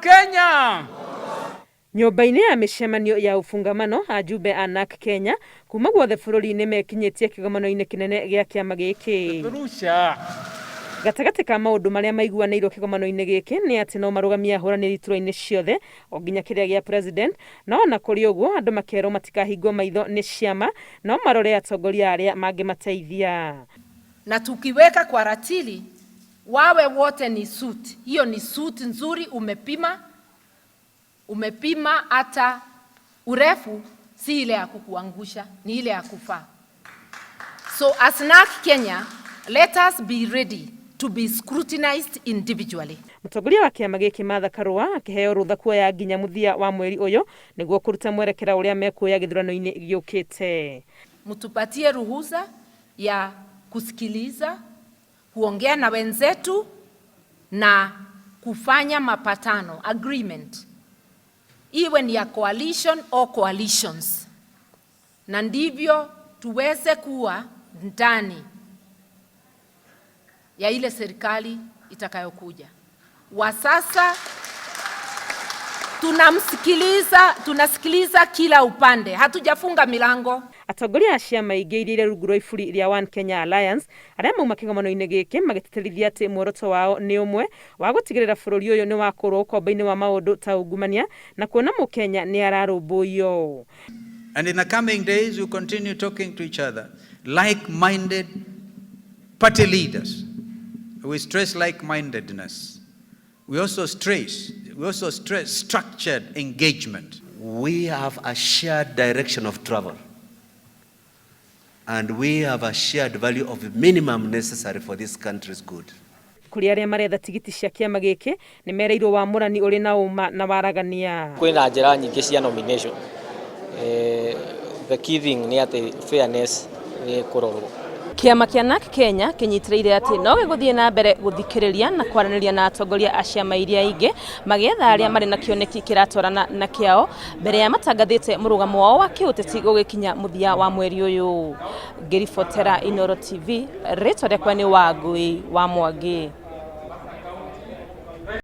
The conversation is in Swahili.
Kenya. Nyumba-inĩ ya mĩcemanio ya ũfungamano ajumbe a NARC-K kuma guothe bũrũri-inĩ mekinyĩtie kĩgomano-inĩ kĩnene gĩa kĩama gĩkĩ. Gatagatĩ ka maũndũ marĩa maiguanĩirwo kĩgomano-inĩ gĩkĩ nĩ atĩ no marũgamia ahũranĩri iturwa-inĩ ciothe o nginya kĩrĩa gĩa president, no ona kũrĩ ũguo andũ makerwo matikahingwo maitho nĩ ciama, no marore atongoria arĩa mangĩmateithia. Na tukiweka kwa ratili wawe wote ni suit. Hiyo ni suit nzuri, umepima hata urefu, si ile ya kukuangusha, ni ile ya kufaa. So as NARC-K, let us be ready to be scrutinized individually. Mũtongoria wa kĩama gĩkĩ Martha Karũa akĩheo rũtha kuoya nginya mũthia wa mweri ũyũ nĩguo kũruta mwerekera ũrĩa mekuoya gĩthurano-inĩ gĩũkĩte. Mtupatie ruhusa ya kusikiliza, kuongea na wenzetu na kufanya mapatano, agreement, iwe ni ya coalition or coalitions, na ndivyo tuweze kuwa ndani ya ile serikali itakayokuja. Wa sasa tunasikiliza kila upande, hatujafunga milango. Atongoria a ciama ingĩ iria rungu rwa iburi rĩa One Kenya Alliance arĩa mauma kĩgomano-inĩ gĩkĩ magĩtĩtĩrithia atĩ muoroto wao nĩ ũmwe wa gũtigĩrĩra bũrũri ũyũ nĩ wakorwo ũkombo-inĩ wa maũndũ ta ungumania na kuona mũkenya nĩ ararũmbũiyo. And in the coming days we continue talking to each other, like-minded party leaders. We stress like-mindedness. We also stress structured engagement. We have a shared direction of travel. And we have a shared value of minimum necessary for this country's good. Kuri arĩa maretha tigiti cia kĩama gĩkĩ nĩ mereirwo wamũrani ũrĩ na ũma na waragania. Kwĩna njĩra nyingĩ cia nomination. The key thing nĩ atĩ fairness nĩ kũrorwo. Kĩama kĩa NARC-K kĩnyitĩrĩire atĩ no gĩgũthiĩ na mbere gũthikĩrĩria na kwaranĩria na atongoria a ciama iria ingĩ magĩetha arĩa marĩ na kĩoneki kĩratwarana na kĩao mbere ya matangathĩte mũrũgamo wao wa kĩũteti gũgĩkinya mũthia wa mweri ũyũ. Ngĩribotera Inooro TV, rĩtwa rĩakwa nĩ Wangũi wa Mwangi.